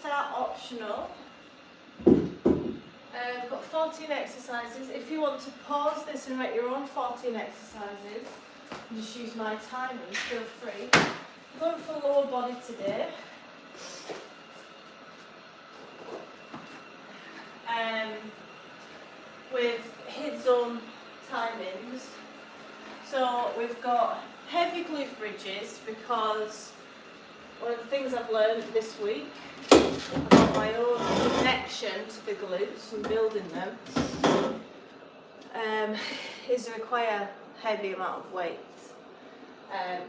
are optional. We've got 14 exercises. If you want to pause this and write your own 14 exercises, and just use my timings, feel free. I'm going for lower body today. With HIIT zone timings. So we've got heavy glute bridges because one of the things I've learned this week about my own connection to the glutes and building them is to require heavy amount of weight.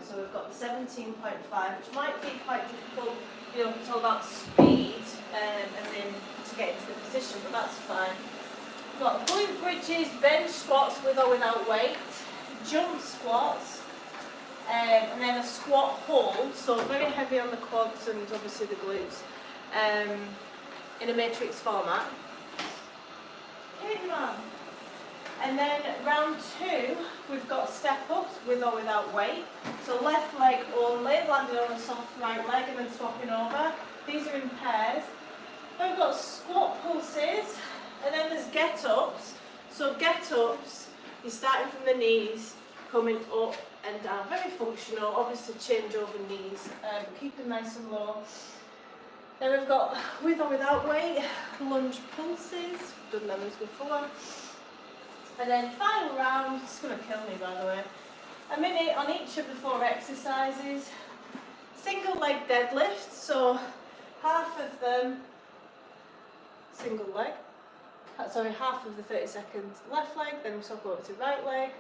So we've got the 17.5, which might be quite difficult, you know, it's all about speed, as in to get into the position, but that's fine. We've got glute bridges, bench squats with or without weight, jump squats, and then a squat hold, so very heavy on the quads and obviously the glutes, in a matrix format. Come on. And then round 2, we've got step ups with or without weight. So left leg only, landing on a soft right leg and then swapping over. These are in pairs. Then we've got squat pulses, and then there's get ups. So get ups, you're starting from the knees, coming up and down. Very functional, obviously change over knees, keep them nice and low. Then we've got with or without weight, lunge pulses, done them as before. And then final round, it's going to kill me by the way, a minute on each of the 4 exercises. Single leg deadlifts, so half of them, single leg, sorry, half of the 30 seconds left leg, then we swap over to right leg.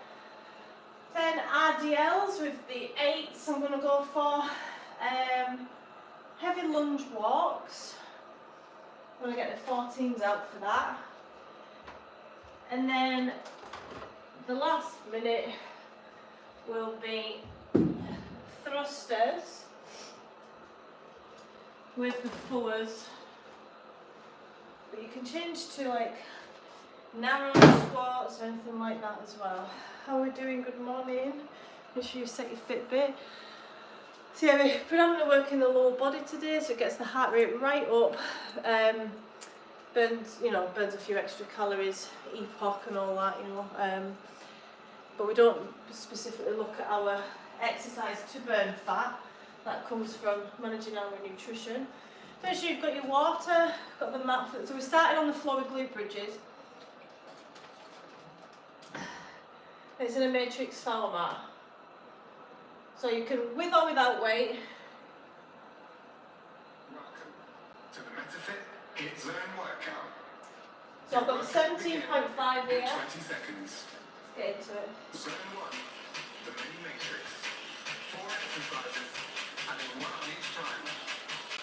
Then RDLs with the 8s I'm going to go for. Heavy lunge walks. I'm going to get the 14s out for that. And then the last minute will be thrusters with the fours. But you can change to like narrow squats or anything like that as well. How are we doing? Good morning. Make sure you set your Fitbit. So yeah, we're predominantly working the lower body today, so it gets the heart rate right up. Burns a few extra calories, EPOC and all that, but we don't specifically look at our exercise to burn fat. That comes from managing our nutrition. Make sure you've got your water, got the mat for it. So we started on the floor with glute bridges. It's in a matrix format. So you can with or without weight. Welcome to the MetaFit HIIT Zone workout. So I've got the 17.5 here. 20 seconds. Let's get into it. Zone 1, the main matrix. 4 exercises, and then 1 on each time.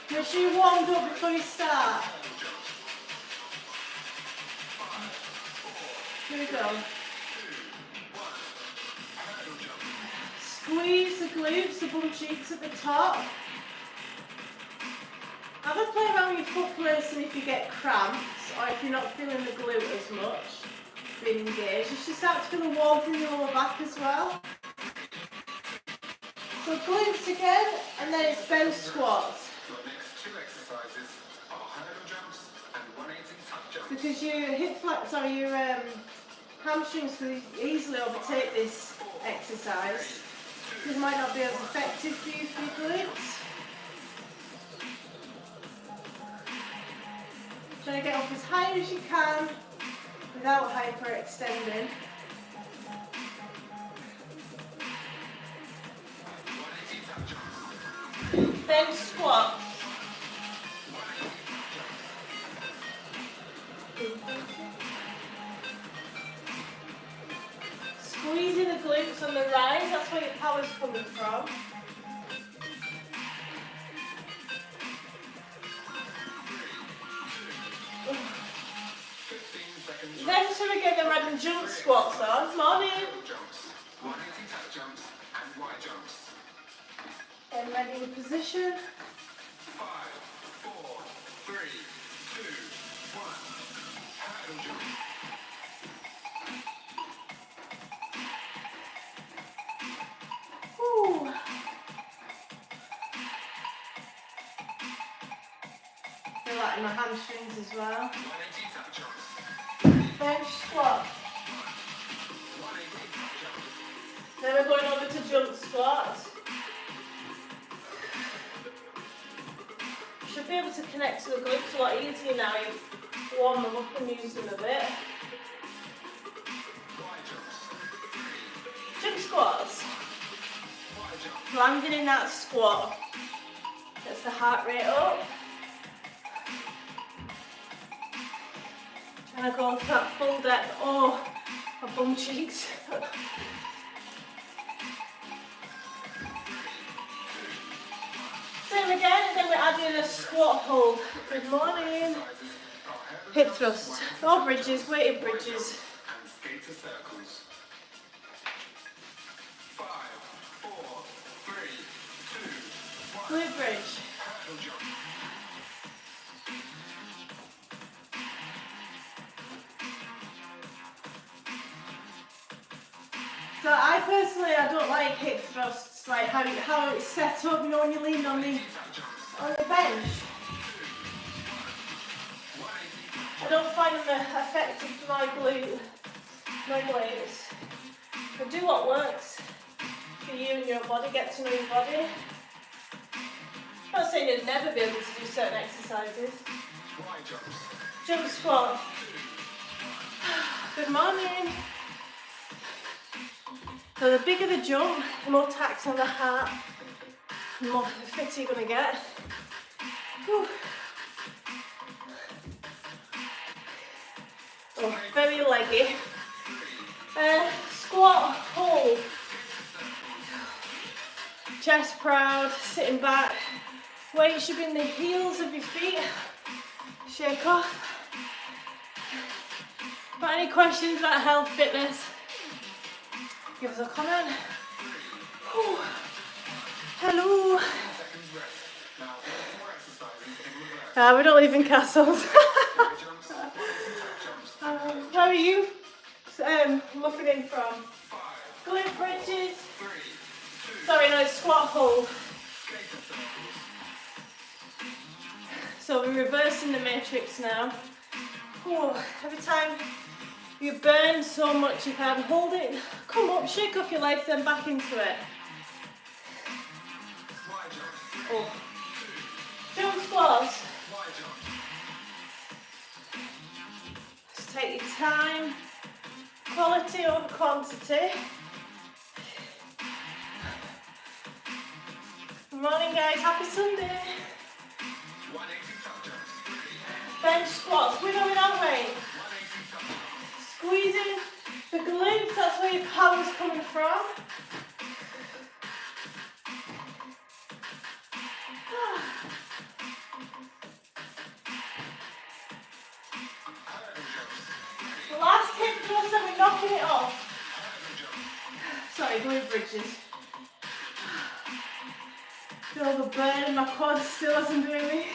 Make sure you're warmed up before you start. Here we go. Squeeze the glutes, the bum cheeks at the top. Have a play around with your foot placing if you get cramps, or if you're not feeling the glute as much, being engaged. You should start to feel the warmth in your lower back as well. So glutes again, and then it's bench squats. Your next 2 exercises are hurdle jumps and 180 tuck jumps. Because your hamstrings will easily overtake this exercise. It might not be as effective for you for your glutes. Try to get up as high as you can without hyperextending. Bench squat. Squeezing the glutes on the rise, that's where your power's coming from. Then should we get the random jump squats on? Morning. Jumps, 180 tuck jumps, and Y jumps. Then ready in position. 5, 4, 3, 2, 1. Hurdle jump. feel that in my hamstrings as well. 180 tuck jumps. Bench squat. 180 tuck jumps. Then we're going over to jump squats. You should be able to connect to the glutes a lot easier now. You've warmed them up and used them a bit. Wide jumps. Jump squats. Wide jumps. Landing in that squat. Gets the heart rate up. Trying to go for that full depth. Oh, my bum cheeks. Same again, and then we're adding a squat hold. Good morning. Hip thrust. Or bridges, weighted bridges. And skater circles. 5, 4, 3, 2, 1. Glute bridge. Hurdle jump. So I personally, I don't like hip thrusts, like how it's set up, you know, when you lean on the bench. I don't find them effective for my glutes. But do what works for you and your body, get to know your body. I'm not saying you'll never be able to do certain exercises. Wide jumps. Jump squat. Good morning. So the bigger the jump, the more tax on the heart, the more fitter you're going to get. Whew. Oh, very leggy. Squat, hold. Chest proud, sitting back. Weight should be in the heels of your feet. Shake off. Got any questions about health, fitness? Give us a comment. Whew. Hello. We don't live in castles. Where are you looking in from? Glute bridges. Sorry, no, squat hold. So we're reversing the matrix now. Whew. Every time you burn so much, you can hold it. Come up, shake off your legs, then back into it. Oh. Jump squats. Just take your time. Quality over quantity. Good morning, guys. Happy Sunday. Bench squats with or without weight. Squeezing the glutes, that's where your power's coming from. The last hip thrust and we're knocking it off. Sorry, glute bridges. Feel the burn in my quad still as I'm doing this.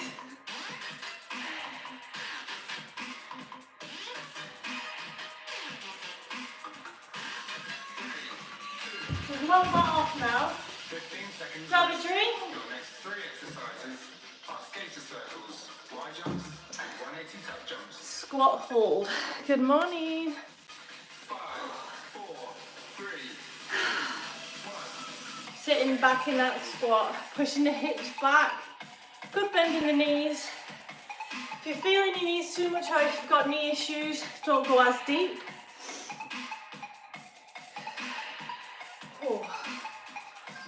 We've knocked that off now. 15 seconds. Grab a drink. Your next 3 exercises are skater circles, wide jumps, and 180 tuck jumps. Squat hold. Good morning. 5, 4, 3, 2, 1. Sitting back in that squat, pushing the hips back. Good bend in the knees. If you're feeling your knees too much or if you've got knee issues, don't go as deep. Oh.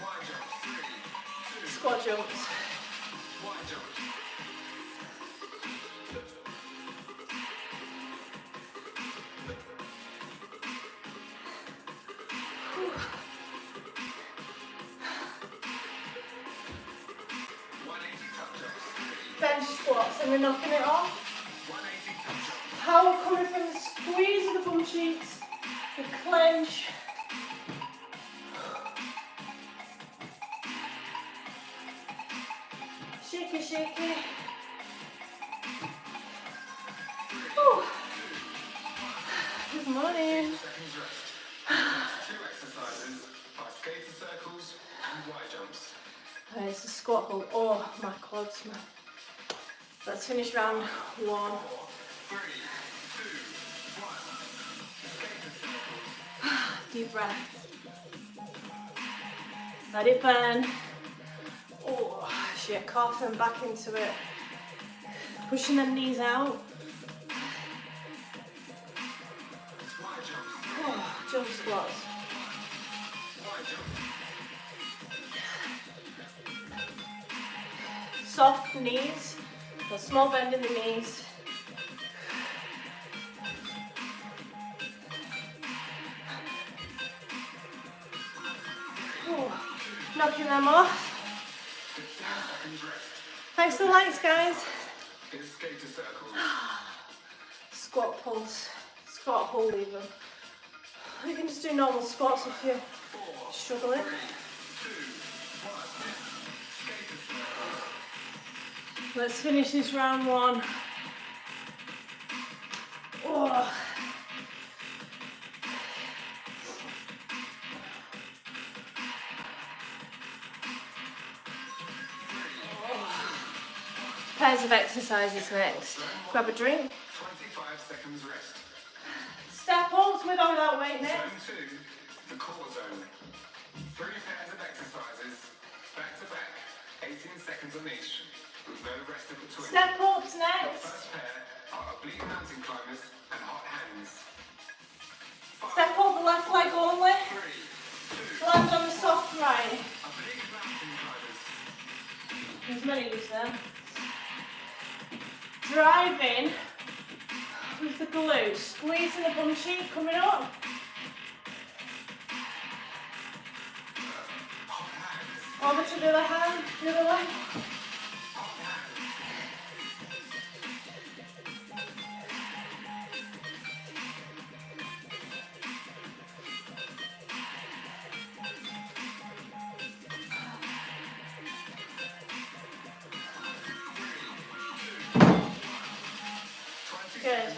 Wide jumps. 3, 2, Squat jumps. wide jumps. Bench squats and we're knocking it off. 180 tuck jumps. Power coming from the squeeze of the bum cheeks, the clench. Shaky, shaky. Whew. Good morning. Seconds rest. 2 exercises are skater circles and wide jumps. It's a squat hold. Oh, my quads, man. Let's finish round 1. 3, 2, 1. Deep breath. Let it burn. Oh, shake off and back into it. Pushing them knees out. Oh, jump squats. Soft knees, a small bend in the knees. Oh, knocking them off. Thanks for the likes, guys. Squat pulse, squat hold even. You can just do normal squats if you're struggling. Let's finish this round 1. Oh. Pairs of exercises next. Grab a drink. 25 seconds rest. Step ups with or without weight next. Zone 2, the core zone. 3 pairs of exercises, back to back, 18 seconds on each, with no rest in between. Step ups The next. first pair are oblique mountain climbers and hot hands. 5, Step up the left leg only. 3, 2, Land on the soft right. oblique mountain climbers. There's many use there. Driving with the glutes. Squeezing the bum cheek coming up. Over to the other hand, the other leg. Good.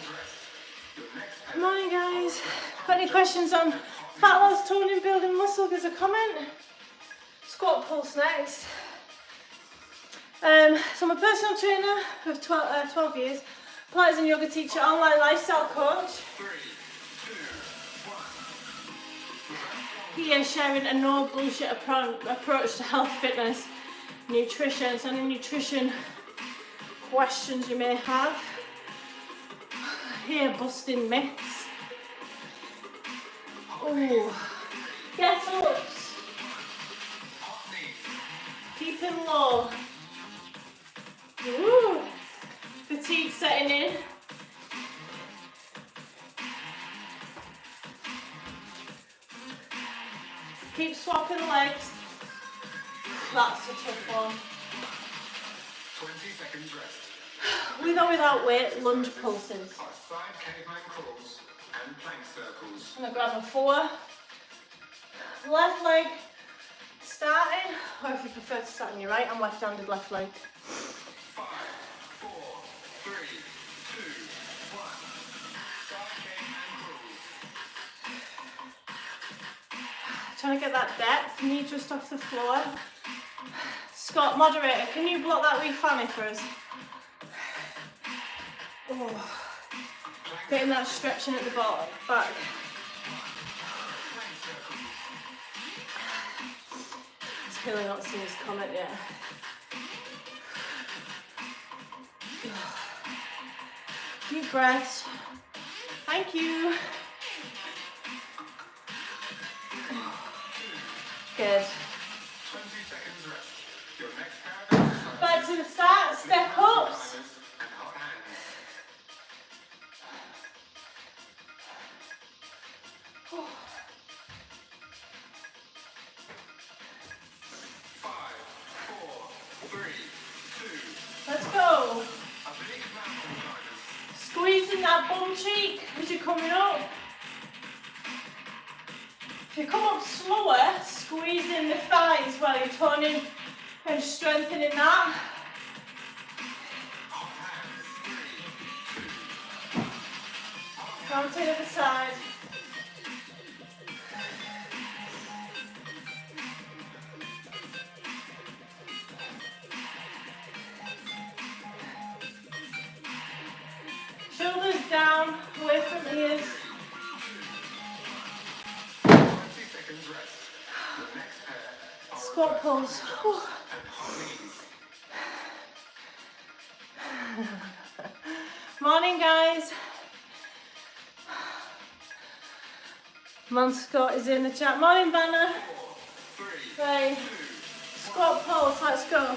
Morning, guys. Got any questions on fat loss, toning, building muscle? Give us a comment. Squat pulse next. So I'm a personal trainer of 12 years, Pilates and yoga teacher, online lifestyle coach. 3, 2, 1. Here sharing a no bullshit approach to health, fitness, nutrition. So any nutrition questions you may have. Here busting myths. Ooh. Get ups. Keeping low. Ooh. Fatigue setting in. Keep swapping legs. That's a tough one. 20 seconds rest. With or without weight, lunge pulses. Our side caveman crawls and plank circles. I'm going to grab a 4. Left leg starting, or if you prefer to start on your right, I'm left-handed left leg. 5, 4, 3, 2, 1. Side caveman crawls. Trying to get that depth, knee just off the floor. Scott, moderator, can you block that wee fanny for us? Oh. Getting that stretching at the bottom, back. He's clearly not seen his comment yet. Deep breaths. Thank you. Good. 20 seconds rest. Your next pair of exercises. Back to the start, step ups. And hot hands. 5, 4, 3, 2. Let's go. Oblique mountain climbers. Squeezing that bum cheek as you're coming up. If you come up slower, squeezing the thighs while you're toning and strengthening that. Hot hands. 3, 2. Down to the other side. down, away from ears. 20 seconds rest. The next pair are Squat reverse pulls. jumps Whew. and hot knees. Morning, guys. Scott is in the chat. Morning, Banner. 4, 3, Right. Squat pulse, let's go.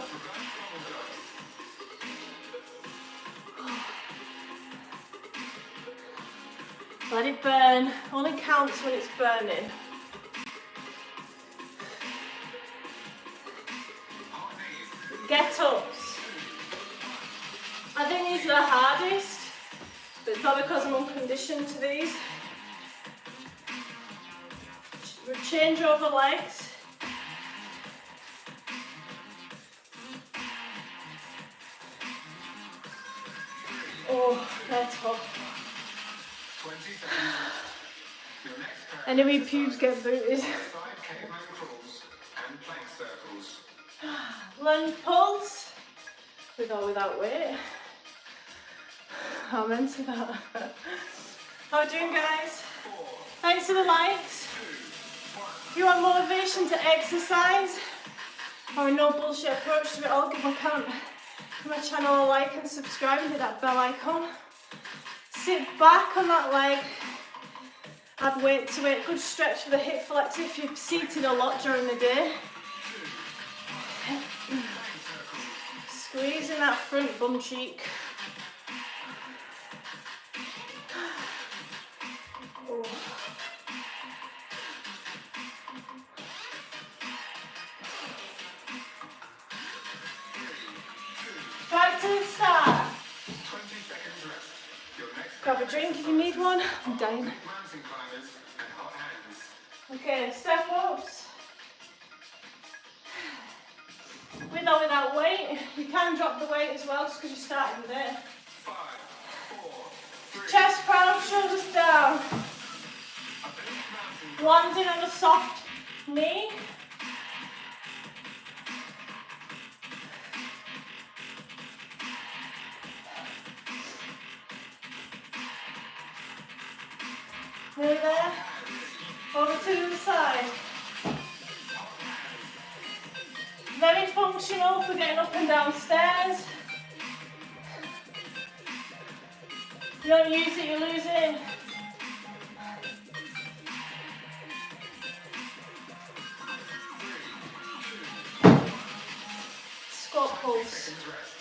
Let it burn. Only counts when it's burning. Get ups. I think these are the hardest, but it's probably because I'm unconditioned to these. Change over legs. Oh, they're tough. 20 seconds rest. Your next pair Enemy pubes get booted. side caveman crawls and plank circles. Lunge pulse. With or without weight. I'm into that. How are you doing, guys? 4, Thanks for the likes. 2, 1. If you want motivation to exercise or a no bullshit approach to it all, give my channel a like and subscribe and hit that bell icon. Sit back on that leg, add weight to it, good stretch for the hip flexor if you've seated a lot during the day. Squeezing that front bum cheek. Oh. Back to the start. 20 seconds rest. Your next Grab a drink if you need one. I'm dying. mountain climbers and hot hands. Okay, step ups. With or without weight. You can drop the weight as well just because you started with it. 5, 4, 3. Chest proud, shoulders down. A big mountain Landing on a soft knee. Nearly there. Over to the side. Very functional for getting up and down stairs. If you don't use it, you lose it. Squat pulse. seconds rest.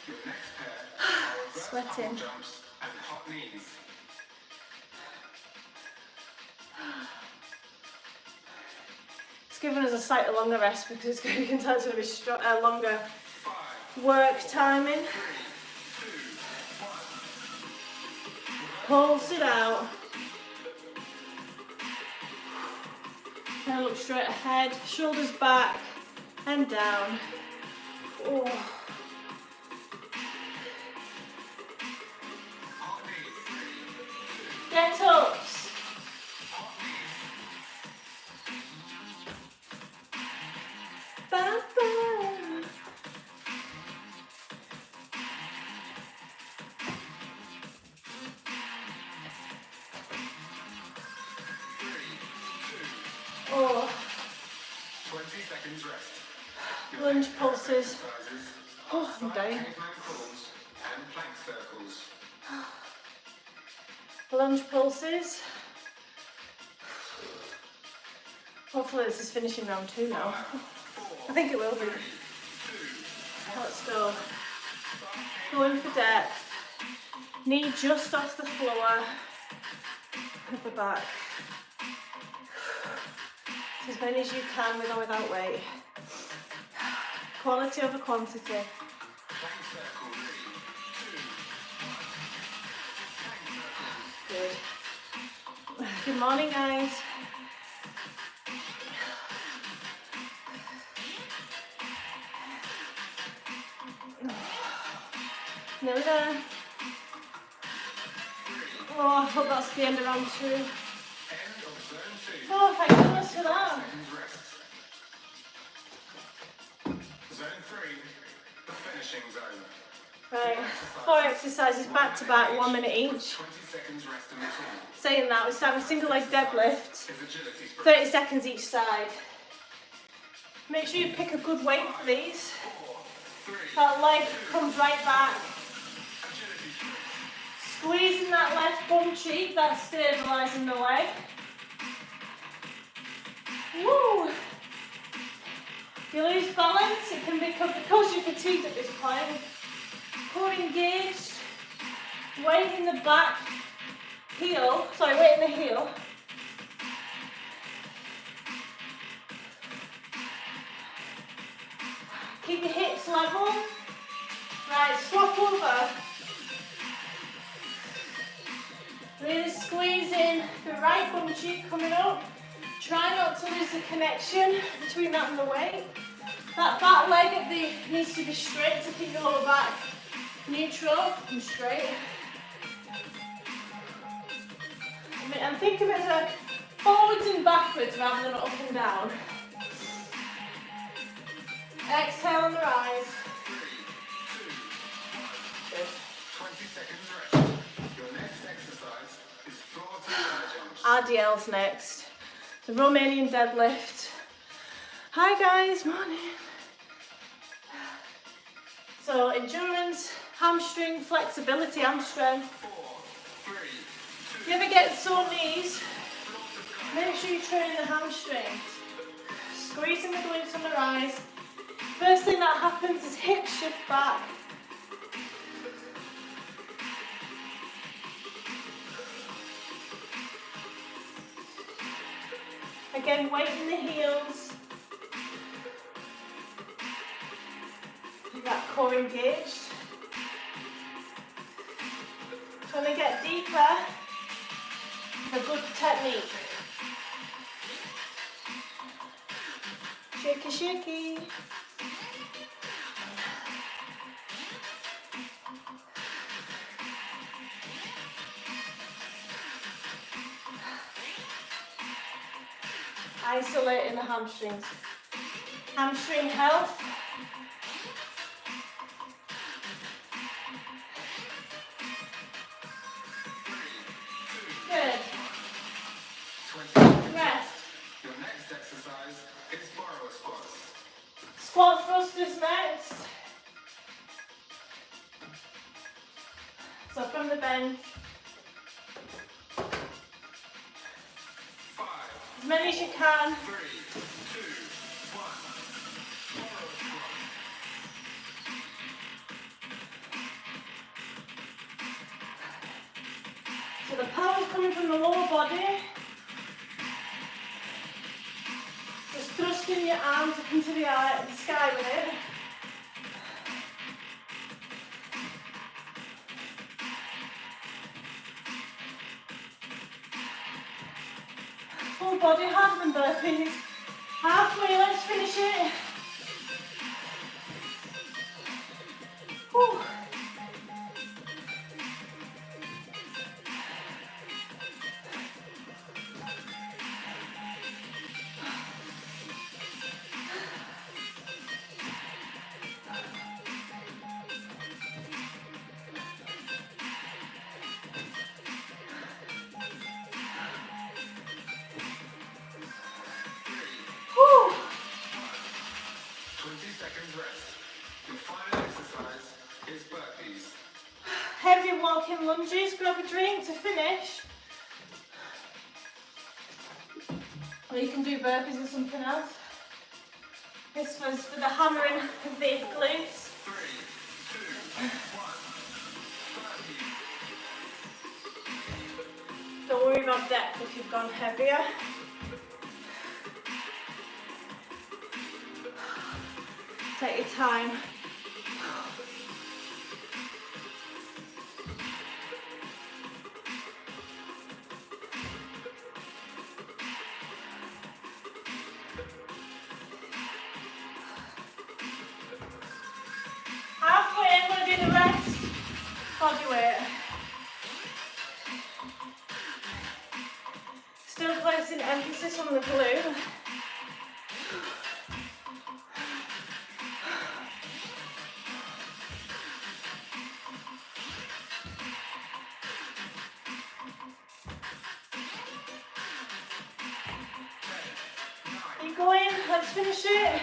Your next pair are reverse Sweating. jumps and hot knees. It's given us a slightly longer rest because you can tell it's going to be longer 5, work timing. 3, 2, 1. Pulse it out. Now look straight ahead, shoulders back and down. Oh. Hot knees. Get ups. Ba-ba. Oh, 20 seconds rest. Your lunge next pair of pulses. exercises Oh, are I'm side dying. caveman crawls and plank circles. Lunge pulses. Hopefully this is finishing round 2 now. I think it will be. Let's go. Going for depth. Knee just off the floor. With the back. As many as you can with or without weight. Quality over quantity. Good. Good morning, guys. Nearly there. Oh, I hope that's the end of round 2. End of zone 2. Oh, thank goodness for that. Seconds rest. Zone 3, the finishing zone. Right, 4 exercises back to back, 1 minute each. 20 seconds rest in between. Saying that, we start with single leg deadlift, 30 seconds each side. Make sure you pick a good weight for these. That leg comes right back. Squeezing that left bum cheek, that's stabilising the leg. Woo! If you lose balance, it can become, because you're fatigued at this point, core engaged, weight in the back heel, sorry, weight in the heel. Keep your hips level. Right, swap over. Really squeeze in the right bum cheek coming up. Try not to lose the connection between that and the weight. That back leg needs to be straight to keep your lower back neutral and straight. And think of it as a forwards and backwards rather than up and down. Exhale on the rise. 3, 2, 1. Good. 20 seconds rest. Your next exercise is floor to ladder jumps. RDL's next. The Romanian deadlift. Hi guys, morning. So endurance, hamstring, flexibility, hamstring. 4, 3, 2. If you ever get sore knees, make sure you train the hamstrings. Squeezing the glutes on the rise. First thing that happens is hips shift back. Again, weight in the heels. Keep that core engaged. Trying to get deeper with a good technique. Shaky, shaky. Isolating the hamstrings. Hamstring health. Good. Rest. Your next exercise is borrower squats. Squat thrusters next. So from the bench. 5, As many as you can. 3, 2, 1. Borrower squat. So the power's coming from the lower body. Just thrusting your arms up into the sky with it. Full body, harder than burpees. Halfway, let's finish it. Whew. Whew. 20 seconds rest. Your final exercise is burpees. Heavy walking lunges, grab a drink to finish. Or you can do burpees or something else. This was for the hammering of the glutes. 3, 2, 1. Burpees. Don't worry about depth if you've gone heavier. Take your time. Halfway, I'm going to do the rest. Body weight. Still placing emphasis on the glute. Keep going, let's finish it.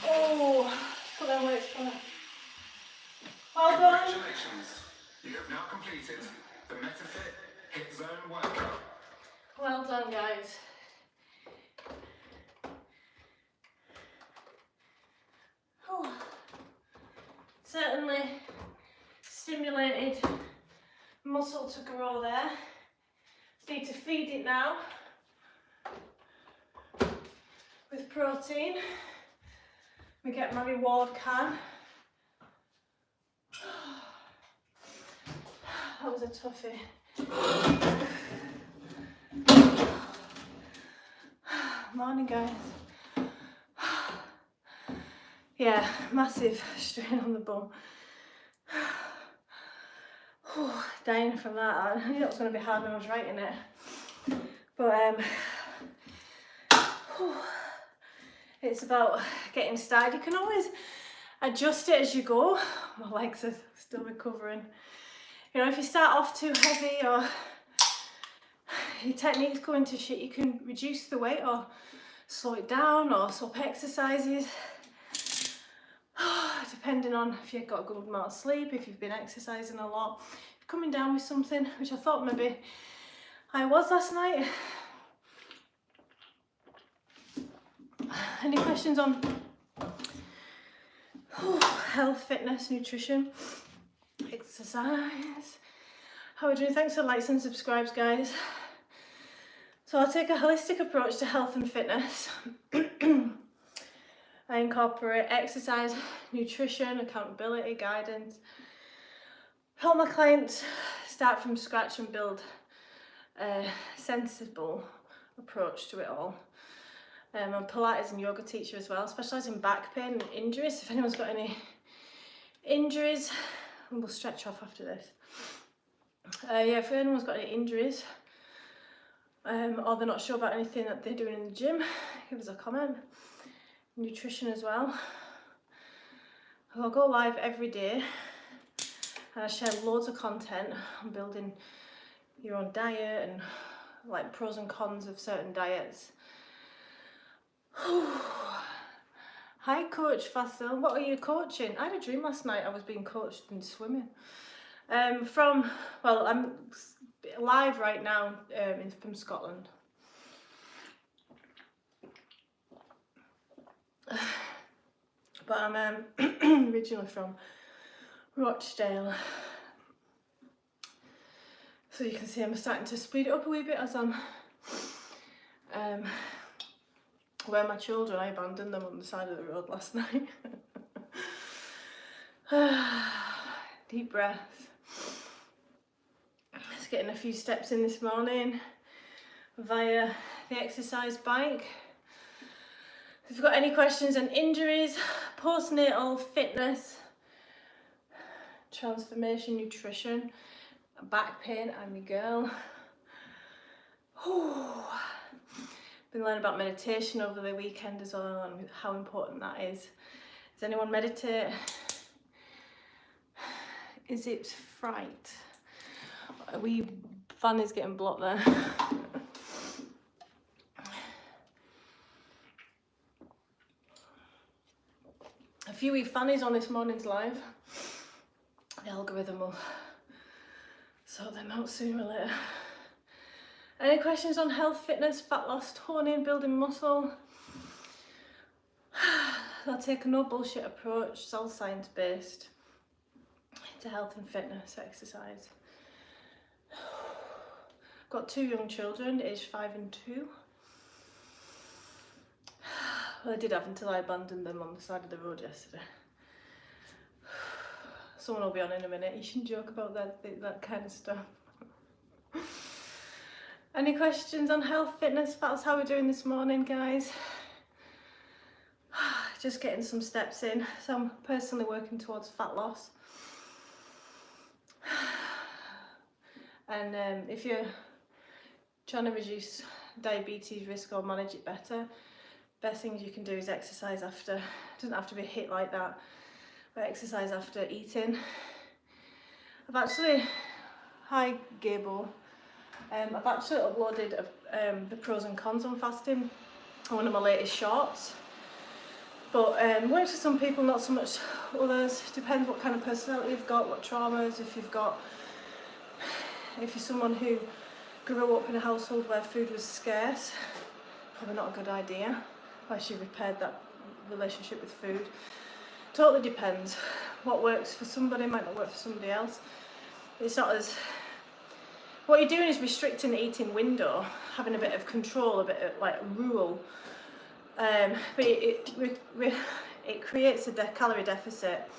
Oh, put that weight on. Well done. Congratulations, you have now completed the MetaFit HIIT Zone workout. Well done, guys. Oh, certainly stimulated muscle to grow there. Just need to feed it now with protein. We get my reward can. That was a toughie. Morning, guys. Yeah, massive strain on the bum. Dying from that. I knew it was going to be hard when I was writing it. But it's about getting started. You can always adjust it as you go. My legs are still recovering. You know, if you start off too heavy or your technique's going to shit, you can reduce the weight or slow it down or swap exercises. Depending on if you've got a good amount of sleep, if you've been exercising a lot, if you're coming down with something, which I thought maybe I was last night. Any questions on health, fitness, nutrition, exercise? How are we doing? Thanks for likes and subscribes, guys. So I'll take a holistic approach to health and fitness. I incorporate exercise, nutrition, accountability, guidance. Help my clients start from scratch and build a sensible approach to it all. I'm a Pilates and yoga teacher as well, specialise in back pain and injuries. If anyone's got any injuries, and we'll stretch off after this. If anyone's got any injuries, or they're not sure about anything that they're doing in the gym, give us a comment. Nutrition as well. I'll go live every day and I share loads of content on building your own diet and like pros and cons of certain diets. Hi Coach Fasil, what are you coaching? I had a dream last night I was being coached in swimming. I'm live right now from Scotland. But I'm originally from Rochdale. So you can see I'm starting to speed it up a wee bit as I'm where my children, I abandoned them on the side of the road last night. Deep breaths. Just getting a few steps in this morning via the exercise bike. If you've got any questions on injuries, postnatal fitness, transformation, nutrition, back pain, I'm your girl. Been learning about meditation over the weekend as well and how important that is. Does anyone meditate? Is it fright? A wee fan is getting blocked there. A few wee fannies on this morning's live. The algorithm will sort them out sooner or later. Any questions on health, fitness, fat loss, toning, building muscle? I'll take a no bullshit approach. It's all science based to health and fitness, exercise. I've got 2 young children, aged 5 and 2. Well, I did have until I abandoned them on the side of the road yesterday. Someone will be on in a minute. You shouldn't joke about that kind of stuff. Any questions on health, fitness, fat? How we're doing this morning, guys? Just getting some steps in. So I'm personally working towards fat loss. And if you're trying to reduce diabetes risk or manage it better, best things you can do is exercise after. It doesn't have to be HIIT like that, but exercise after eating. I've actually, hi Gable, I've actually uploaded the pros and cons on fasting on one of my latest shorts. But works for some people, not so much others. Depends what kind of personality you've got, what traumas, if you're someone who grew up in a household where food was scarce, probably not a good idea, unless you've repaired that relationship with food. Totally depends. What works for somebody might not work for somebody else. It's not as... What you're doing is restricting the eating window, having a bit of control, a bit of like rule. But it creates a calorie deficit,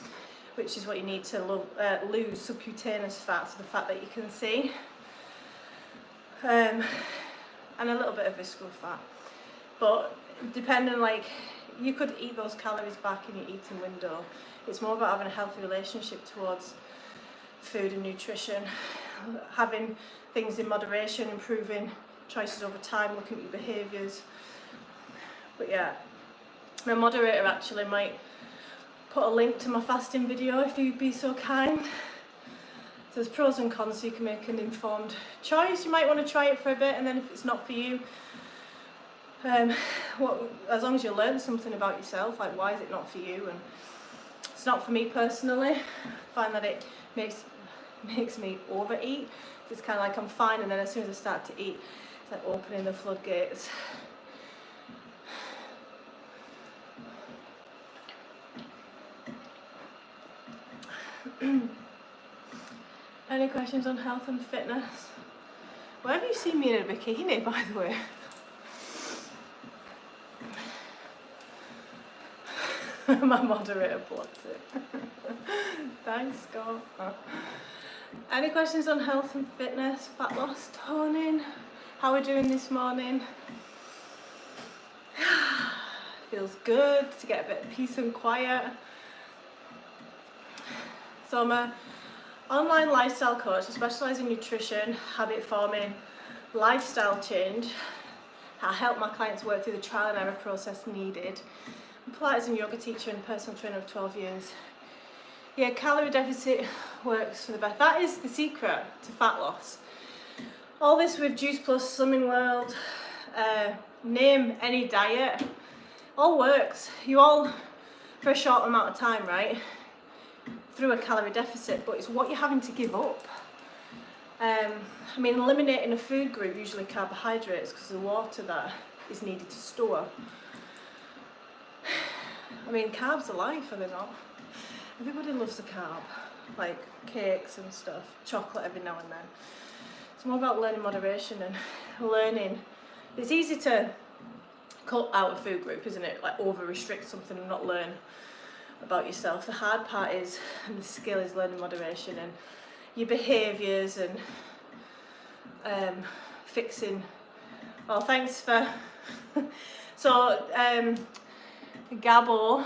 which is what you need to lose subcutaneous fat, so the fat that you can see, and a little bit of visceral fat. But depending, like, you could eat those calories back in your eating window. It's more about having a healthy relationship towards food and nutrition, having things in moderation, improving choices over time, looking at your behaviours. But yeah, my moderator actually might put a link to my fasting video if you'd be so kind. So there's pros and cons, so you can make an informed choice. You might want to try it for a bit, and then if it's not for you, as long as you learn something about yourself, like why is it not for you? And it's not for me personally. I find that it makes me overeat. It's kind of like I'm fine, and then as soon as I start to eat, it's like opening the floodgates. Any questions on health and fitness? Where have you seen me in a bikini, by the way? My moderator blocked it. Thanks, Scott. Any questions on health and fitness, fat loss, toning? How we're doing this morning? Feels good to get a bit of peace and quiet. So I'm an online lifestyle coach. I specialise in nutrition, habit forming, lifestyle change. I help my clients work through the trial and error process needed. I'm a Pilates and yoga teacher and personal trainer of 12 years. Yeah, calorie deficit works for the best. That is the secret to fat loss. All this with Juice Plus, Slimming World, name any diet, all works. You all, for a short amount of time, right? Through a calorie deficit, but it's what you're having to give up. I mean, eliminating a food group, usually carbohydrates, because of the water that is needed to store. I mean, carbs are life, are they not? Everybody loves a carb, like cakes and stuff, chocolate every now and then. It's more about learning moderation and learning. It's easy to cut out a food group, isn't it? Like over-restrict something and not learn about yourself. The hard part is, and the skill is learning moderation and your behaviours and fixing. Well, thanks for... So, Gabo,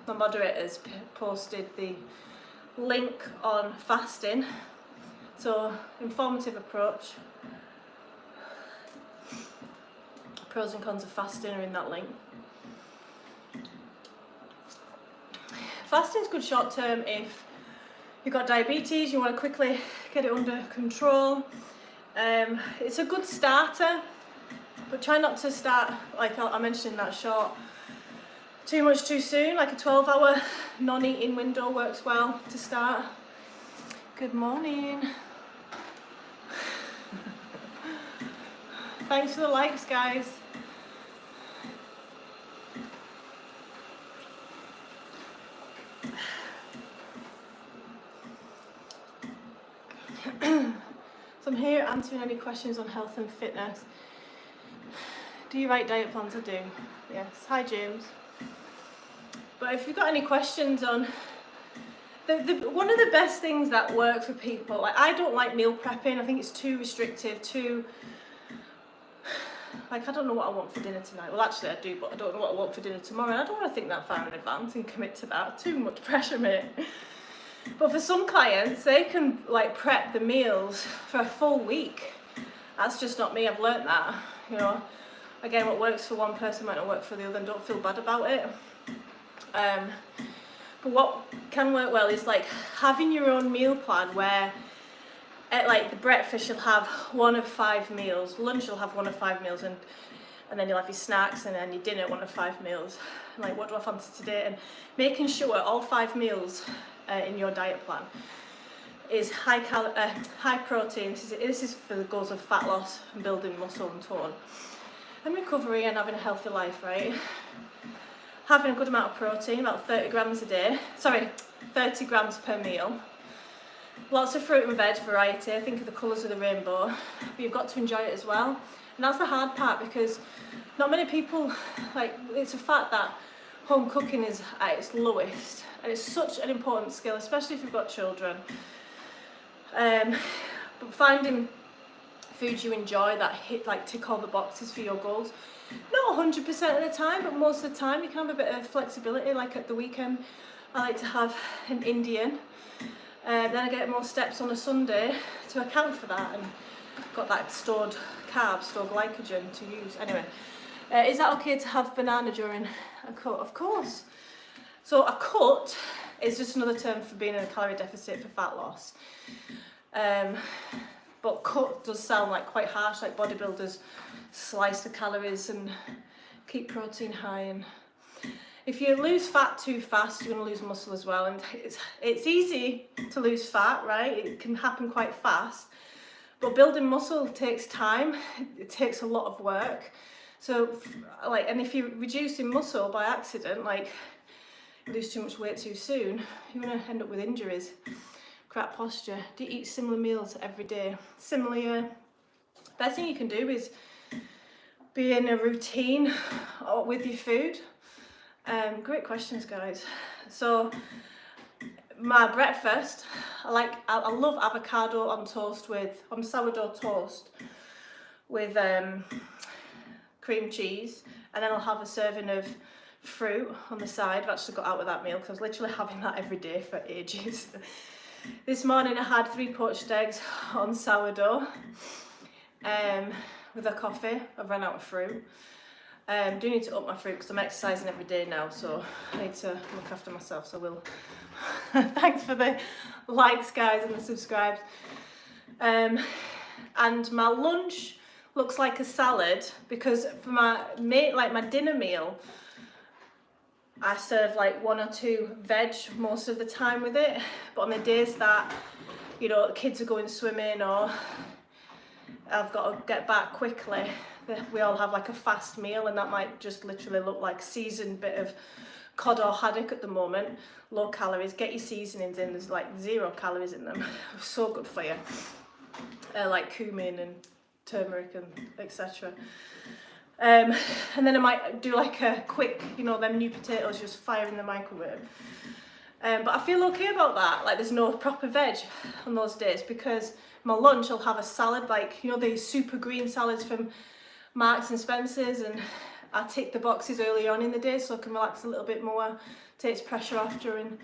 my moderator's posted the link on fasting. So, informative approach. Pros and cons of fasting are in that link. Fasting's good short term if you've got diabetes, you want to quickly get it under control. It's a good starter, but try not to start, like I mentioned in that short, too much too soon. Like a 12-hour non-eating window works well to start. Good morning. Thanks for the likes, guys. So I'm here answering any questions on health and fitness. Do you write diet plans? I do. Yes. Hi, James. But if you've got any questions on one of the best things that work for people, like I don't like meal prepping. I think it's too restrictive, too like I don't know what I want for dinner tonight. Well, actually I do, but I don't know what I want for dinner tomorrow. And I don't want to think that far in advance and commit to that. Too much pressure, mate. But for some clients, they can like prep the meals for a full week. That's just not me. I've learnt that. You know, again, what works for one person might not work for the other, and don't feel bad about it. But what can work well is like having your own meal plan where at like the breakfast you'll have 1 of 5 meals, lunch you'll have 1 of 5 meals, and then you'll have your snacks, and then your dinner 1 of 5 meals. And like, what do I fancy today? And making sure all 5 meals in your diet plan is high protein. This is for the goals of fat loss and building muscle and tone and recovery and having a healthy life, right? Having a good amount of protein, about 30 grams per meal. Lots of fruit and veg variety. I think of the colours of the rainbow, but you've got to enjoy it as well. And that's the hard part, because not many people, like, it's a fact that home cooking is at its lowest, and it's such an important skill, especially if you've got children. But finding foods you enjoy that tick all the boxes for your goals, not 100% of the time, but most of the time you can have a bit of flexibility. Like at the weekend, I like to have an Indian. Then I get more steps on a Sunday to account for that, and got that stored carbs, stored glycogen to use. Anyway, is that okay to have banana during a cut? Of course. So a cut is just another term for being in a calorie deficit for fat loss. But cut does sound like quite harsh, like bodybuilders slice the calories and keep protein high. And if you lose fat too fast, you're going to lose muscle as well. And it's easy to lose fat, right? It can happen quite fast. But building muscle takes time. It takes a lot of work. So, and if you're reducing muscle by accident, like you lose too much weight too soon, you're going to end up with injuries, crap posture. Do you eat similar meals every day? Similar. Best thing you can do is be in a routine with your food. Great questions, guys. So my breakfast, I love avocado on sourdough toast with cream cheese, and then I'll have a serving of fruit on the side. I've actually got out with that meal because I was literally having that every day for ages. This morning I had 3 poached eggs on sourdough with a coffee. I've run out of fruit. Do need to up my fruit because I'm exercising every day now, so I need to look after myself, so I will. Thanks for the likes, guys, and the subscribes. And my lunch looks like a salad, because for my dinner meal, I serve like 1 or 2 veg most of the time with it. But on the days that, the kids are going swimming or I've got to get back quickly, we all have like a fast meal, and that might just literally look like seasoned bit of cod or haddock at the moment. Low calories. Get your seasonings in. There's like 0 calories in them. So good for you. Like cumin and turmeric and etc. And then I might do like a quick, them new potatoes, just fire in the microwave. But I feel okay about that. Like, there's no proper veg on those days, because my lunch I'll have a salad, like, the super green salads from Marks and Spencer's, and I tick the boxes early on in the day so I can relax a little bit more, takes pressure off during.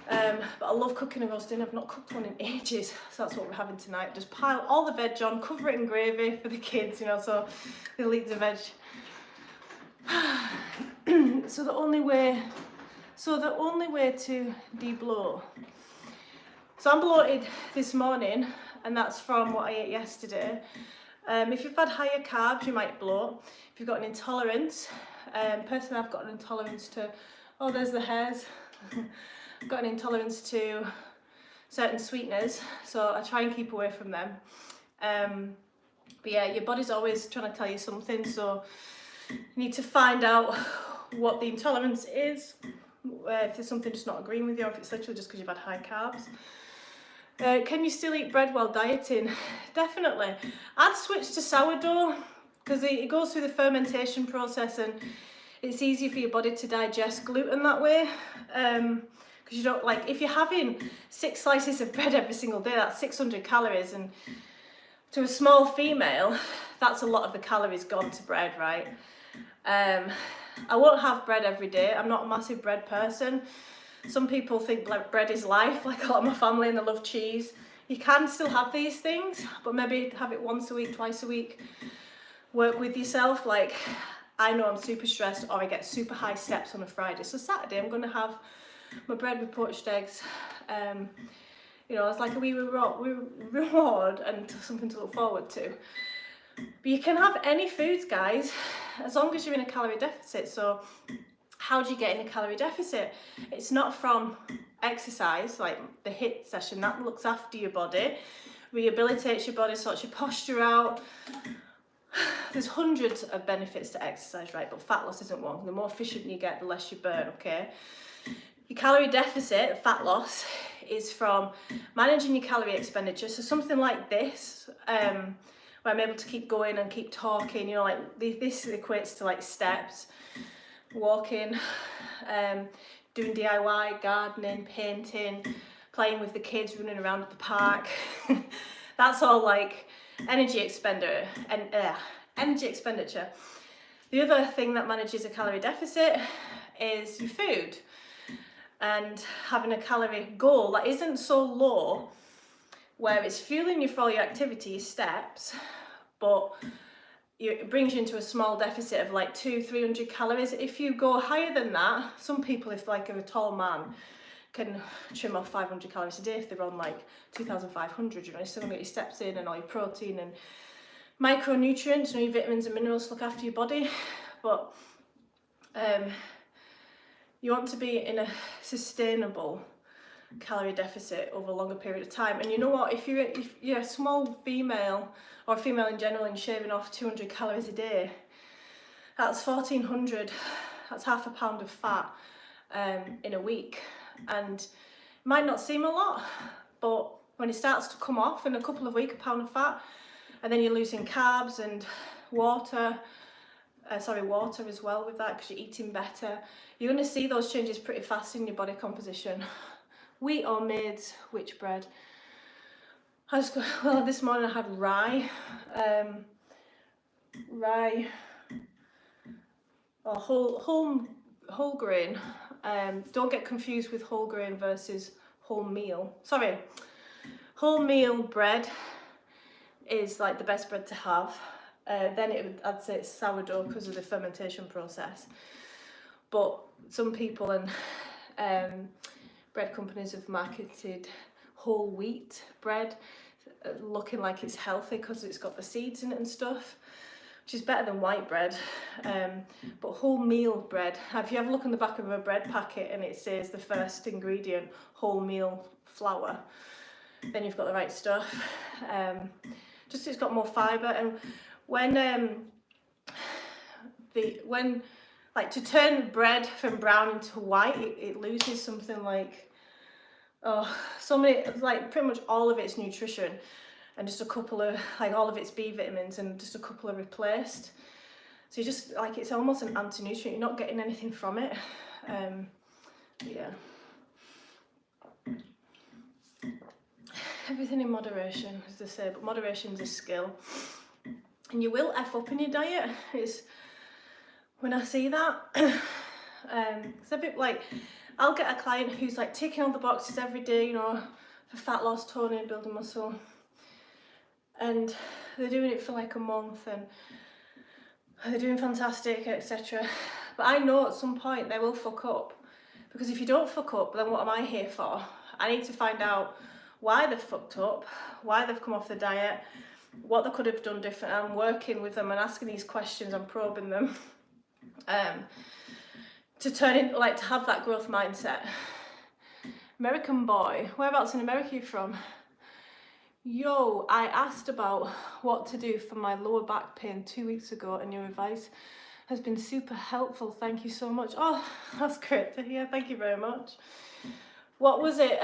But I love cooking a roast dinner. I've not cooked one in ages, so that's what we're having tonight. Just pile all the veg on, cover it in gravy for the kids, so they'll eat the veg. So the only way to de-bloat. So I'm bloated this morning, and that's from what I ate yesterday. If you've had higher carbs, you might bloat. If you've got an intolerance, personally I've got an intolerance to, there's the hairs. I've got an intolerance to certain sweeteners, so I try and keep away from them. But yeah, your body's always trying to tell you something, so you need to find out what the intolerance is, if there's something just not agreeing with you, or if it's literally just because you've had high carbs. Can you still eat bread while dieting? Definitely. I'd switch to sourdough, because it goes through the fermentation process, and it's easier for your body to digest gluten that way. Because you don't, like, if you're having 6 slices of bread every single day, that's 600 calories, and to a small female, that's a lot of the calories gone to bread, right? I won't have bread every day. I'm not a massive bread person. Some people think like bread is life, like a lot of my family, and they love cheese. You can still have these things, but maybe have it once a week, twice a week. Work with yourself. Like, I know I'm super stressed, or I get super high steps on a Friday. So Saturday I'm going to have my bread with poached eggs. You know, it's like a wee reward and something to look forward to. But you can have any foods, guys, as long as you're in a calorie deficit. So how do you get in a calorie deficit? It's not from exercise, like the HIIT session. That looks after your body, rehabilitates your body, sorts your posture out. There's hundreds of benefits to exercise, right? But fat loss isn't one. The more efficient you get, the less you burn, okay? Your calorie deficit, fat loss, is from managing your calorie expenditure. So something like this, where I'm able to keep going and keep talking, you know, like this equates to like steps, walking, doing DIY, gardening, painting, playing with the kids, running around at the park. That's all like energy expenditure. The other thing that manages a calorie deficit is your food, and having a calorie goal that isn't so low where it's fueling you for all your activity, your steps, but it brings you into a small deficit of like 200-300 calories. If you go higher than that, some people, if like a tall man, can trim off 500 calories a day if they're on like 2,500, you know, you're still gonna get your steps in and all your protein and micronutrients, you know, your vitamins and minerals to look after your body. But you want to be in a sustainable calorie deficit over a longer period of time. And you know what, if you're a small female, or a female in general, and shaving off 200 calories a day, that's 1,400, that's half a pound of fat in a week. And it might not seem a lot, but when it starts to come off in a couple of weeks, a pound of fat, and then you're losing carbs and water as well with that, because you're eating better, you're going to see those changes pretty fast in your body composition. Wheat or maize, which bread? This morning I had rye or whole grain. Don't get confused with whole grain versus wholemeal. Sorry, wholemeal bread is like the best bread to have. Then I'd say it's sourdough because of the fermentation process. But some people and bread companies have marketed whole wheat bread, looking like it's healthy because it's got the seeds in it and stuff, which is better than white bread. But wholemeal bread, if you have a look on the back of a bread packet and it says the first ingredient, wholemeal flour, then you've got the right stuff. Just it's got more fibre, and when like to turn bread from brown into white, it loses something like like pretty much all of its nutrition, and just a couple of like all of its B vitamins, and just a couple are replaced. So you just like, it's almost an anti-nutrient, you're not getting anything from it. Yeah, everything in moderation, as they say, but moderation is a skill, and you will F up in your diet. It's when I see that, it's a bit like, I'll get a client who's like ticking all the boxes every day, you know, for fat loss, toning, building muscle, and they're doing it for like a month and they're doing fantastic, etc. But I know at some point they will fuck up, because if you don't fuck up, then what am I here for? I need to find out why they've fucked up, why they've come off the diet, what they could have done different. I'm working with them and asking these questions, I'm probing them. To turn in, like, to have that growth mindset. American boy, whereabouts in America are you from? Yo, I asked about what to do for my lower back pain 2 weeks ago, and your advice has been super helpful. Thank you so much. Oh, that's great to hear. Thank you very much. What was it?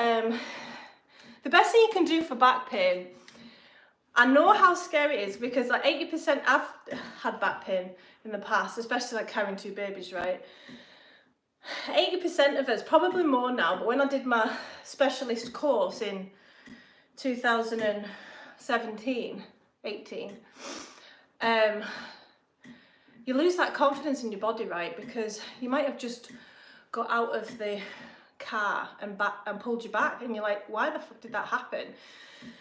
The best thing you can do for back pain, I know how scary it is, because like 80%, I've had back pain in the past, especially like carrying 2 babies, right? 80% of us, probably more now, but when I did my specialist course in 2017, 18, you lose that confidence in your body, right? Because you might have just got out of the car and pulled you back, and you're like, why the fuck did that happen?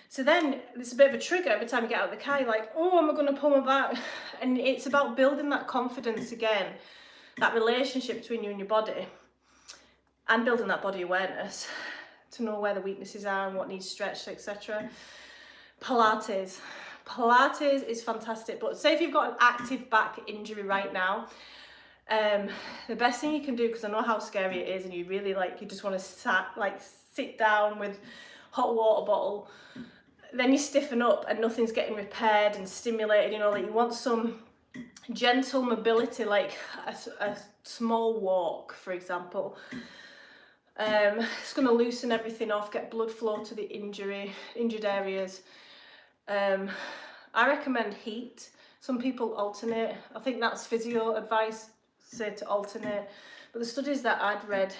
So then it's a bit of a trigger every time you get out of the car. You're like, oh, am I going to pull my back? And it's about building that confidence again, that relationship between you and your body, and building that body awareness. to know where the weaknesses are and what needs stretched, etc. Pilates. Pilates is fantastic, but say if you've got an active back injury right now, the best thing you can do, because I know how scary it is, and you really you just want to sit down with hot water bottle, then you stiffen up and nothing's getting repaired and stimulated, you know, like you want some gentle mobility, like a small walk, for example. It's going to loosen everything off, get blood flow to the injured areas. I recommend HIIT. Some people alternate. I think that's physio advice, say to alternate. But the studies that I'd read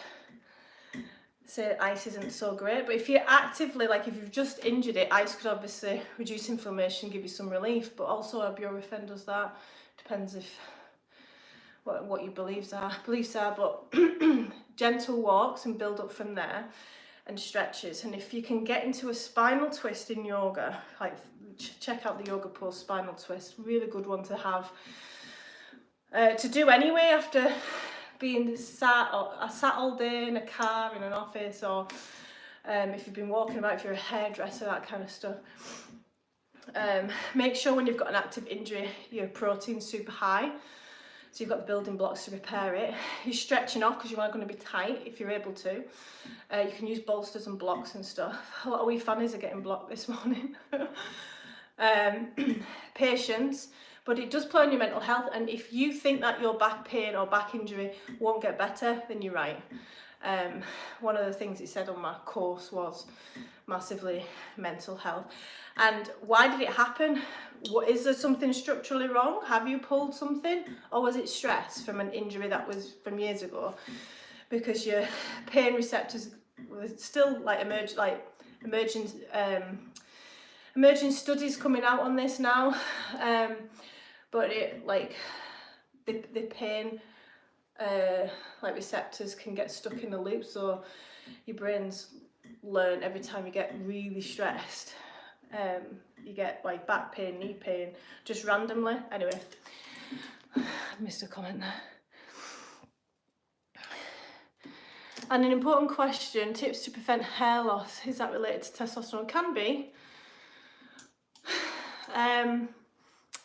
say ice isn't so great. But if you're actively, like if you've just injured it, ice could obviously reduce inflammation, give you some relief. But also ibuprofen does that. Depends if what your beliefs are. But gentle walks and build up from there, and stretches. And if you can get into a spinal twist in yoga, like check out the yoga pose spinal twist, really good one to have to do anyway after being sat all day in a car, in an office, or if you've been walking about, if you're a hairdresser, that kind of stuff. Make sure when you've got an active injury your protein's super high, so you've got the building blocks to repair it. You're stretching off because you are going to be tight if you're able to. You can use bolsters and blocks and stuff. A lot of wee fannies are getting blocked this morning. Patience, but it does play on your mental health, and if you think that your back pain or back injury won't get better, then you're right. One of the things it said on my course was massively mental health. And why did it happen? Is there something structurally wrong? Have you pulled something, or was it stress from an injury that was from years ago? Because your pain receptors were still emerging studies coming out on this now, but it the pain receptors can get stuck in a loop, so your brain's learn every time you get really stressed, you get like back pain, knee pain, just randomly. Anyway, I missed a comment there. And an important question, tips to prevent hair loss, is that related to testosterone? Can be.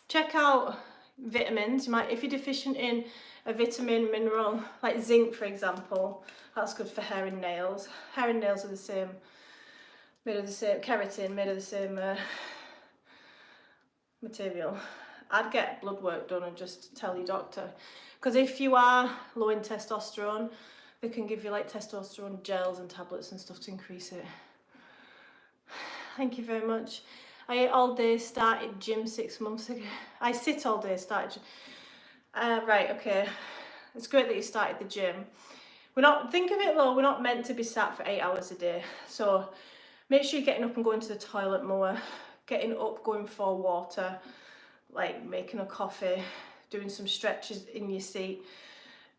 Check out vitamins. If you're deficient in a vitamin, mineral, like zinc for example, that's good for hair and nails. Hair and nails are the same, made of the same keratin, made of the same material. I'd get blood work done and just tell your doctor, because if you are low in testosterone, they can give you like testosterone gels and tablets and stuff to increase it. Thank you very much. I ate all day, started gym 6 months ago. I sit all day, started. Right, okay. It's great that you started the gym. Think of it though, we're not meant to be sat for 8 hours a day. So make sure you're getting up and going to the toilet more, getting up, going for water, like making a coffee, doing some stretches in your seat.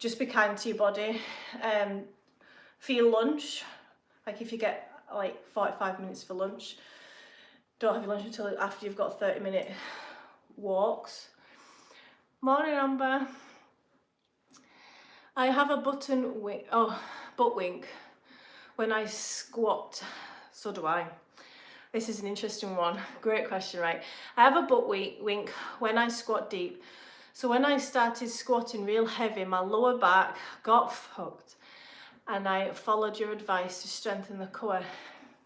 Just be kind to your body. For your lunch, like if you get like 45 minutes for lunch, don't have your lunch until after you've got 30-minute walks. Morning, Amber. I have a butt wink when I squat. So do I. This is an interesting one. Great question, right? I have a butt wink when I squat deep. So when I started squatting real heavy, my lower back got fucked, and I followed your advice to strengthen the core.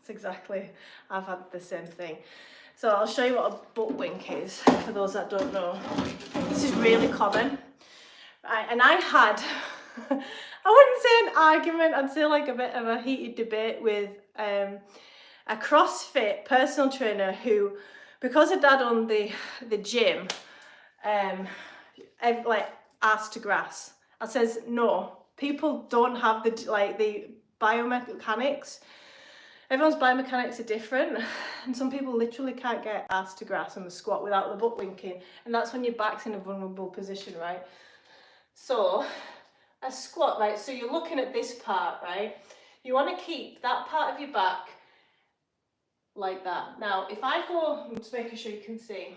Exactly, I've had the same thing. So I'll show you what a butt wink is for those that don't know. This is really common, right? And I had I wouldn't say an argument, I'd say like a bit of a heated debate with a CrossFit personal trainer who, because her dad owned the gym, asked to grass. I says no, people don't have the biomechanics. Everyone's biomechanics are different, and some people literally can't get ass to grass on the squat without the butt winking, and that's when your back's in a vulnerable position, right? So a squat, right, so you're looking at this part, right? You want to keep that part of your back like that. Now if I go, I'm just making sure you can see,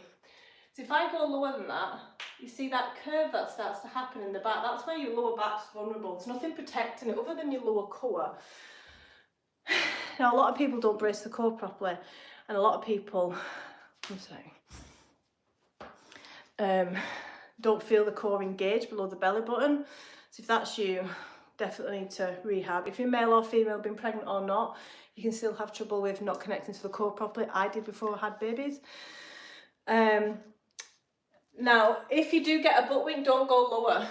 so if I go lower than that, you see that curve that starts to happen in the back, that's where your lower back's vulnerable. There's nothing protecting it other than your lower core. now a lot of people don't brace the core properly, and a lot of people, don't feel the core engaged below the belly button. So if that's you, definitely need to rehab. If you're male or female, been pregnant or not, you can still have trouble with not connecting to the core properly. I did before I had babies. Now, if you do get a butt wink, don't go lower.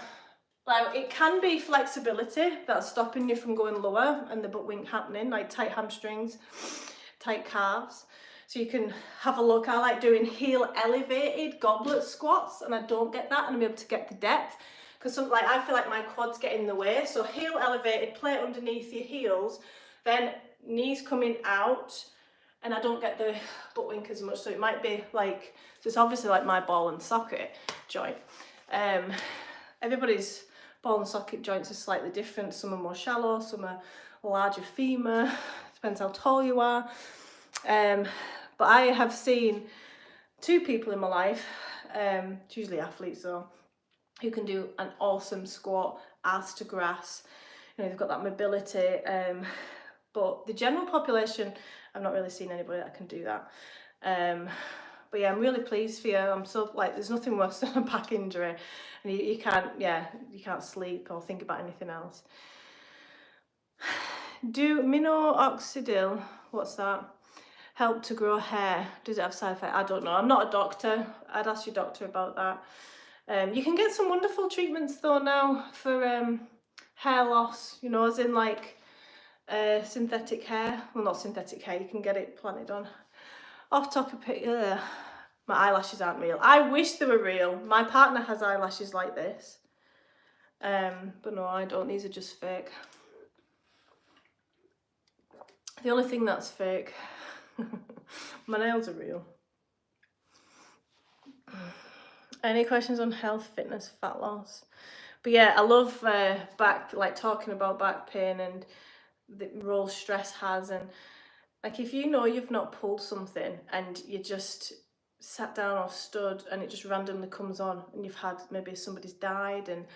Like, it can be flexibility that's stopping you from going lower and the butt wink happening, like tight hamstrings, tight calves. So you can have a look. I like doing heel elevated goblet squats, and I don't get that, and I'm able to get the depth because I feel like my quads get in the way. So heel elevated, plate underneath your heels, then knees coming out, and I don't get the butt wink as much. So it might be like, so it's obviously like my ball and socket joint. Everybody's ball and socket joints are slightly different. Some are more shallow, some are larger femur, depends how tall you are. But I have seen 2 people in my life, it's usually athletes though, who can do an awesome squat, ass to grass. You know, they've got that mobility. But the general population, I've not really seen anybody that can do that. But yeah, I'm really pleased for you. I'm so, like, there's nothing worse than a back injury, and you can't sleep or think about anything else. Do minoxidil, what's that? Help to grow hair? Does it have side effects? I don't know. I'm not a doctor. I'd ask your doctor about that. You can get some wonderful treatments though now for hair loss, you know, as in like synthetic hair. Well, not synthetic hair, you can get it planted on. Off topic, my eyelashes aren't real. I wish they were real. My partner has eyelashes like this. But no, I don't. These are just fake. The only thing that's fake, my nails are real. Any questions on health, fitness, fat loss? But yeah, I love talking about back pain and the role stress has, and like if you know you've not pulled something and you just sat down or stood and it just randomly comes on, and you've had, maybe somebody's died and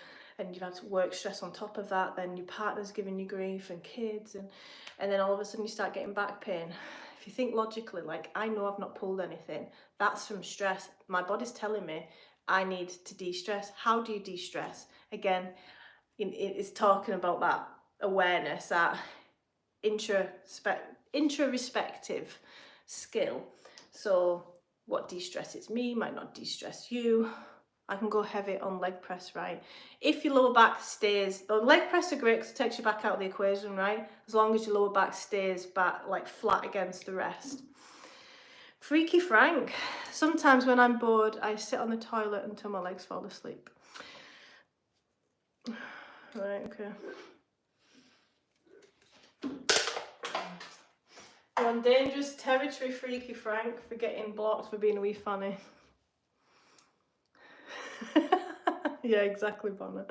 you've had work stress on top of that, then your partner's giving you grief and kids, and then all of a sudden you start getting back pain. If you think logically, like, I know I've not pulled anything, that's from stress. My body's telling me I need to de-stress. How do you de-stress? Again, it's talking about that awareness, that intra-respective skill. So what de-stresses me might not de-stress you. I can go heavy on leg press, right? If your lower back stays, the leg press are great because it takes you back out of the equation, right? As long as your lower back stays back, like flat against the rest. Freaky Frank. Sometimes when I'm bored, I sit on the toilet until my legs fall asleep. Right, okay. You're on dangerous territory, Freaky Frank, for getting blocked for being a wee fanny. Yeah, exactly, Bonnet.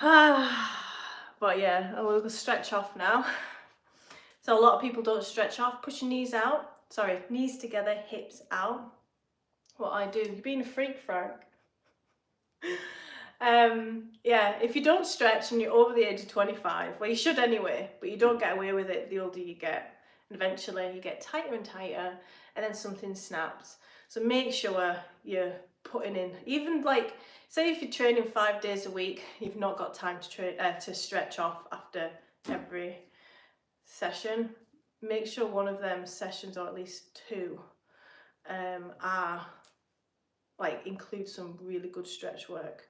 But yeah, I will stretch off now. So a lot of people don't stretch off. Push your knees out. Sorry, knees together, hips out. What I do. You're being a freak, Frank. Yeah, if you don't stretch and you're over the age of 25, well, you should anyway, but you don't get away with it the older you get. Eventually you get tighter and tighter, and then something snaps. So make sure you're putting in, even like, say if you're training 5 days a week, you've not got time to stretch off after every session. Make sure one of them sessions, or at least 2, are like, include some really good stretch work.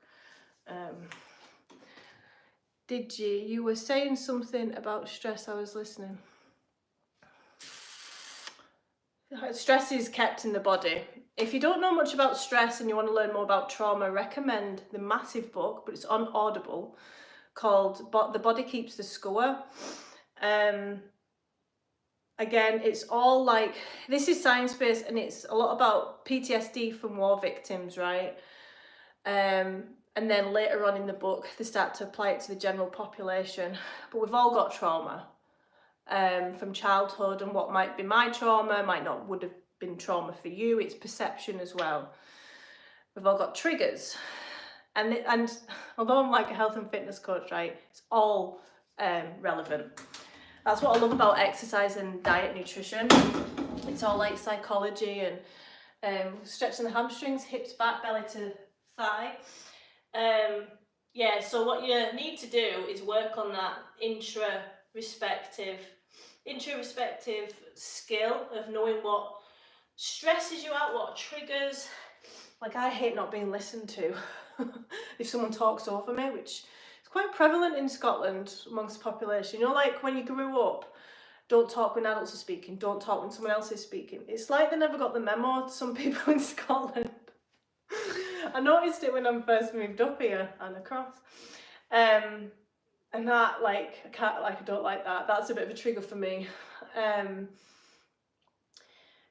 You were saying something about stress, I was listening. Stress is kept in the body. If you don't know much about stress and you want to learn more about trauma, I recommend the massive book, but it's on Audible, called The Body Keeps the Score. Again, it's all like, this is science-based, and it's a lot about PTSD from war victims, right? And then later on in the book, they start to apply it to the general population. But we've all got trauma from childhood, and what might be my trauma would have been trauma for you. It's perception as well. We've all got triggers. And although I'm like a health and fitness coach, right, it's all relevant. That's what I love about exercise and diet nutrition. It's all like psychology and stretching the hamstrings, hips back, belly to thigh. Yeah, so what you need to do is work on that intra-respective skill of knowing what stresses you out, what triggers. Like, I hate not being listened to if someone talks over me, which is quite prevalent in Scotland amongst the population. You know, like when you grew up, don't talk when adults are speaking, don't talk when someone else is speaking. It's like they never got the memo, some people in Scotland. I noticed it when I first moved up here and across. And that, like, I don't like that. That's a bit of a trigger for me.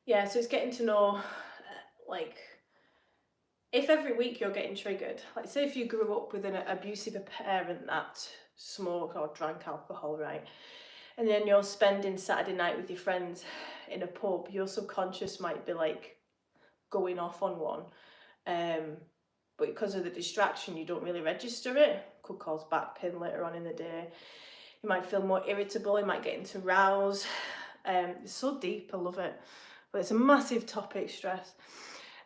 Yeah, so it's getting to know, like, if every week you're getting triggered, like say if you grew up with an abusive parent that smoked or drank alcohol, right? And then you're spending Saturday night with your friends in a pub, your subconscious might be like going off on one. But because of the distraction, you don't really register it. Could cause back pain later on in the day. You might feel more irritable, you might get into rouse. It's so deep, I love it. But it's a massive topic, stress.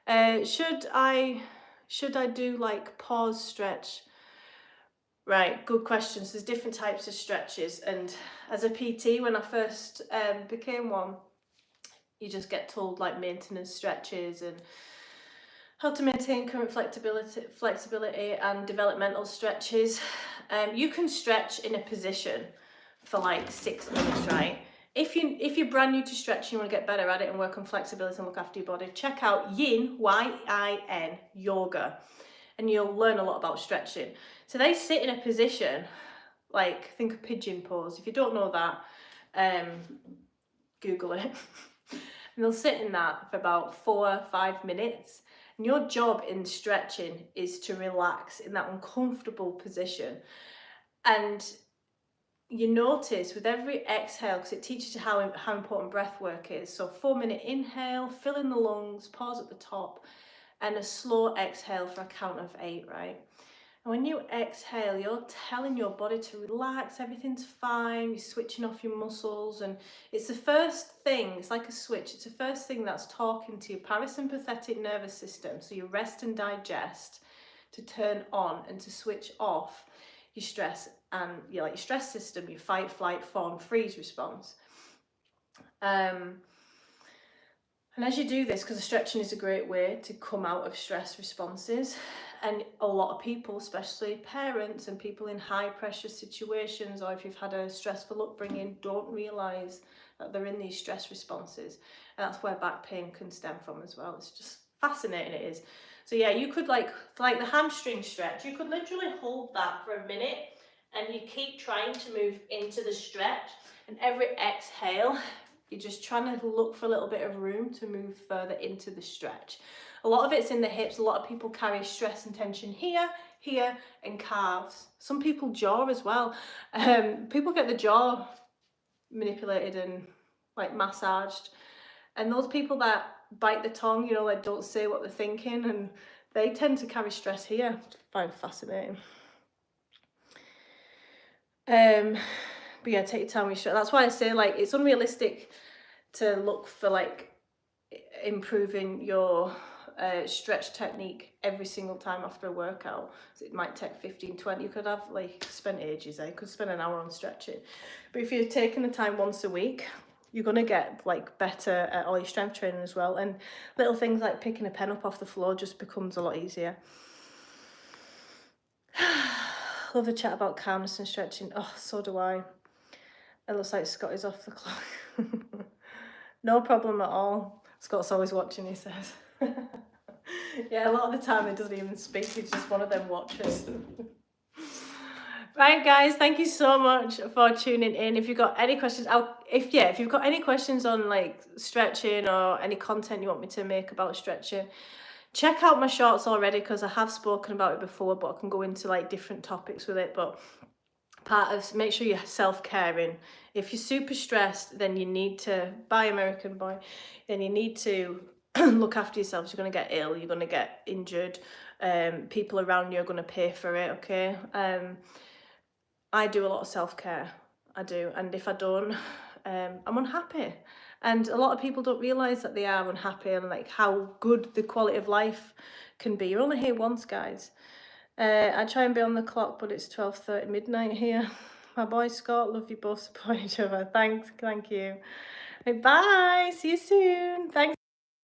Should I do like pause stretch? Right, good questions. There's different types of stretches, and as a PT, when I first became one, you just get told like maintenance stretches and how to maintain current flexibility and developmental stretches. You can stretch in a position for like 6 minutes, right? If you're brand new to stretching, you want to get better at it and work on flexibility and look after your body, check out Yin, Y-I-N, yoga, and you'll learn a lot about stretching. So they sit in a position, like, think of pigeon pose. If you don't know that, Google it. And they'll sit in that for about 4 or 5 minutes. And your job in stretching is to relax in that uncomfortable position. And you notice with every exhale, because it teaches you how important breath work is. So 4-minute inhale, fill in the lungs, pause at the top, and a slow exhale for a count of 8, right? And when you exhale, you're telling your body to relax, everything's fine, you're switching off your muscles, and it's the first thing, it's like a switch, it's the first thing that's talking to your parasympathetic nervous system, so your rest and digest, to turn on and to switch off your stress and your stress system, your fight, flight, fawn, freeze response. And as you do this, because stretching is a great way to come out of stress responses, and a lot of people, especially parents and people in high pressure situations, or if you've had a stressful upbringing, don't realise that they're in these stress responses. And that's where back pain can stem from as well. It's just fascinating, it is. So yeah, you could like the hamstring stretch, you could literally hold that for a minute and you keep trying to move into the stretch, and every exhale, you're just trying to look for a little bit of room to move further into the stretch. A lot of it's in the hips. A lot of people carry stress and tension here, and calves. Some people jaw as well. People get the jaw manipulated and like massaged. And those people that bite the tongue, like don't say what they're thinking, and they tend to carry stress here, which I find fascinating. But yeah, take your time with your stretch. That's why I say like it's unrealistic to look for like improving your stretch technique every single time after a workout. So it might take 15-20. You could have like spent ages you could spend an hour on stretching, but if you're taking the time once a week, you're going to get like better at all your strength training as well, and little things like picking a pen up off the floor just becomes a lot easier. Love a chat about calmness and stretching. Oh, so do I. It looks like Scott is off the clock. No problem at all. Scott's always watching, he says. Yeah, a lot of the time he doesn't even speak, he's just one of them watchers. Right, guys, thank you so much for tuning in. If you've got any questions, if you've got any questions on like stretching or any content you want me to make about stretching, check out my shorts already, because I have spoken about it before, but I can go into like different topics with it. But part of, make sure you're self-caring. If you're super stressed, then you need to, bye American boy, then you need to look after yourselves. You're going to get ill, you're going to get injured, people around you are going to pay for it, okay? I do a lot of self-care. I do, and if I don't, I'm unhappy. And a lot of people don't realise that they are unhappy and like how good the quality of life can be. You're only here once, guys. I try and be on the clock, but it's 12:30 midnight here. My boy Scott, love you both, support each other. Thank you. Bye, see you soon. Thanks.